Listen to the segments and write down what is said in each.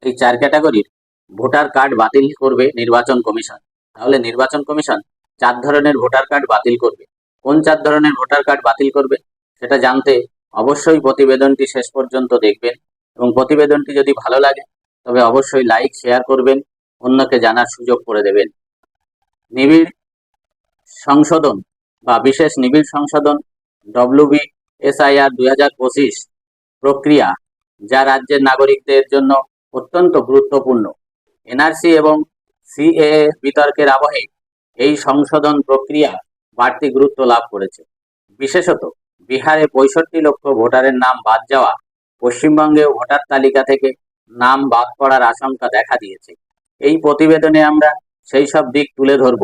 এই 4 ক্যাটাগরির voter card বাতিল করবে নির্বাচন কমিশন। তাহলে নির্বাচন কমিশন 4 ধরনের ভোটার কার্ড বাতিল করবে। কোন 4 ধরনের ভোটার কার্ড বাতিল করবে সেটা জানতে অবশ্যই প্রতিবেদনটি শেষ পর্যন্ত দেখবেন, এবং প্রতিবেদনটি যদি ভালো লাগে তবে অবশ্যই লাইক শেয়ার করবেন, অন্যকে জানার সুযোগ করে দেবেন। নিবিড় সংশোধন বা বিশেষ নিবিড় সংশোধন WBSIR 2025 প্রক্রিয়া, যা রাজ্যের নাগরিকদের জন্য অত্যন্ত গুরুত্বপূর্ণ। এনআরসি এবং সিএএ বিতর্কের আবহে এই সংশোধন প্রক্রিয়া বাড়তি গুরুত্ব লাভ করেছে। বিশেষত বিহারে 65 লক্ষ ভোটারের নাম বাদ যাওয়া পশ্চিমবঙ্গেও ভোটার তালিকা থেকে নাম বাদ পড়ার আশঙ্কা দেখা দিয়েছে। এই প্রতিবেদনে আমরা সেই সব দিক তুলে ধরব,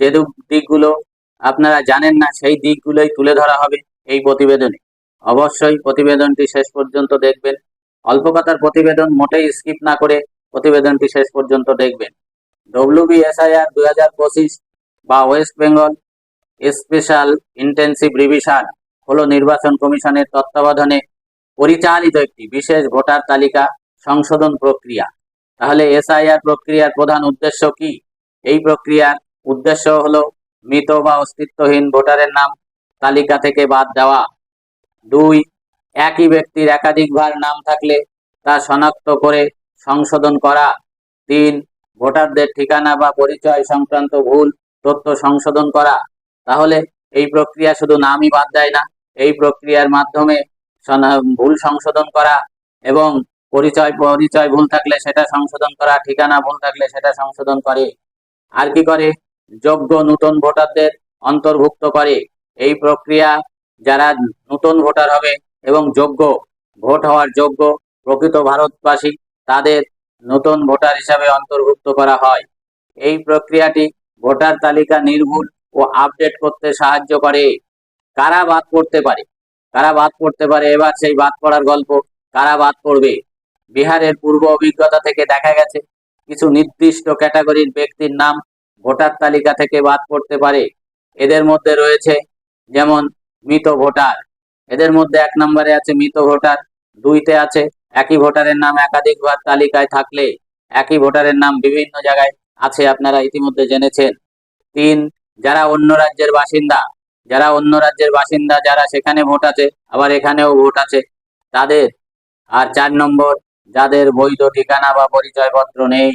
যে দিকগুলো আপনারা জানেন না সেই দিকগুলোই তুলে ধরা হবে এই প্রতিবেদনে। অবশ্যই প্রতিবেদনটি শেষ পর্যন্ত দেখবেন। অল্প কথার প্রতিবেদন, মোটেই স্কিপ না করে প্রতিবেদনটি শেষ পর্যন্ত দেখবেন। WBSIR 2025 বা West Bengal special intensive revision হলো নির্বাচন কমিশনের তত্ত্বাবধানে পরিচালিত একটি বিশেষ ভোটার তালিকা সংশোধন প্রক্রিয়া। তাহলে এসআইআর প্রক্রিয়ার প্রধান উদ্দেশ্য কি? এই প্রক্রিয়ার উদ্দেশ্য হলো মৃত বা অস্তিত্বহীন ভোটারের নাম তালিকা থেকে বাদ দেওয়া। 2, একই ব্যক্তির একাধিকবার নাম থাকলে তা শনাক্ত করে সংশোধন করা। 3, ভোটারদের ঠিকানা বা পরিচয় সংক্রান্ত ভুল তথ্য সংশোধন করা। তাহলে এই প্রক্রিয়া শুধু নামই বাদ দেয় না, এই প্রক্রিয়ার মাধ্যমে ভুল সংশোধন করা এবং পরিচয় ভুল থাকলে সেটা সংশোধন করা, ঠিকানা ভুল থাকলে সেটা সংশোধন করে। আর কি করে? যোগ্য নতুন ভোটারদের অন্তর্ভুক্ত করে। এই প্রক্রিয়া যারা নতুন ভোটার হবে এবং যোগ্য, ভোট হওয়ার যোগ্য প্রকৃত ভারতবাসী, তাদের নতুন ভোটার হিসাবে অন্তর্ভুক্ত করা হয়। এই প্রক্রিয়াটি ভোটার তালিকা নির্ভুল ও আপডেট করতে সাহায্য করে। কারা বাদ পড়তে পারে? কারা বাদ পড়তে পারে? এবার সেই বাদ পড়ার গল্প। কারা বাদ পড়বে? বিহারের পূর্ব অভিজ্ঞতা থেকে দেখা গেছে কিছু নির্দিষ্ট ক্যাটাগরির ব্যক্তির নাম ভোটার তালিকা থেকে বাদ পড়তে পারে। এদের মধ্যে রয়েছে যেমন মৃত ভোটার। এদের মধ্যে 1 নম্বরে আছে মৃত ভোটার। 2তে আছে একই ভোটারের নাম একাধিকবার তালিকায় থাকলে। একই ভোটারের নাম বিভিন্ন জায়গায় আছে, আপনারা ইতিমধ্যে জেনেছেন। 3, যারা অন্য রাজ্যের বাসিন্দা। যারা অন্য রাজ্যের বাসিন্দা, যারা সেখানে ভোট আছে আবার এখানেও ভোট আছে তাদের। আর 4 নম্বর, যাদের বৈধ ঠিকানা বা পরিচয়পত্র নেই।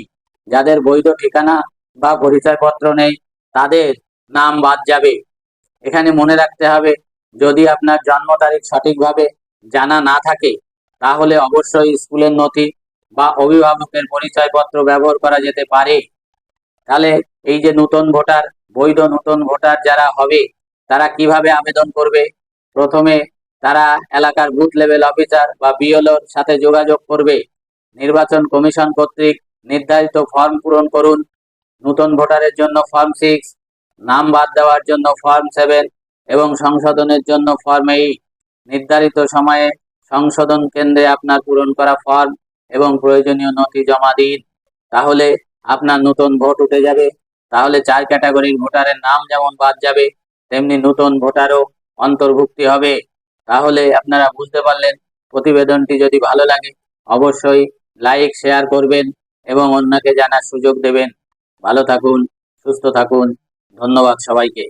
যাদের বৈধ ঠিকানা বা পরিচয়পত্র নেই তাদের নাম বাদ যাবে। এখানে মনে রাখতে হবে, যদি আপনার জন্ম তারিখ সঠিকভাবে জানা না থাকে তাহলে অবশ্যই স্কুলের নথি বা অভিভাবকের পরিচয়পত্র ব্যবহার করা যেতে পারে। তাহলে এই যে নতুন ভোটার, বৈধ নতুন ভোটার যারা হবে তারা কিভাবে আবেদন করবে? প্রথমে তারা এলাকার বুথ লেভেল অফিসার বা বিএলওর সাথে যোগাযোগ করবে। নির্বাচন কমিশন কর্তৃক নির্ধারিত ফর্ম পূরণ করুন। নতুন ভোটারের জন্য ফর্ম 6, নাম বাদ দেওয়ার জন্য ফর্ম 7 এবং সংশোধনের জন্য ফর্ম 8। নির্ধারিত সময়ে সংশোধন কেন্দ্রে আপনার পূরণ করা ফর্ম এবং প্রয়োজনীয় নথি জমা দিন। তাহলে আপনার নতুন ভোট উঠে যাবে। তাহলে 4 ক্যাটাগরির ভোটারের নাম যেমন বাদ যাবে, তেমনি নতুন ভোটারও অন্তর্ভুক্তি হবে। তাহলে আপনারা বুঝতে পারলেন। প্রতিবেদনটি যদি ভালো লাগে অবশ্যই লাইক শেয়ার করবেন এবং অন্যকে জানার সুযোগ দেবেন। ভালো থাকুন, সুস্থ থাকুন। ধন্যবাদ সবাইকে।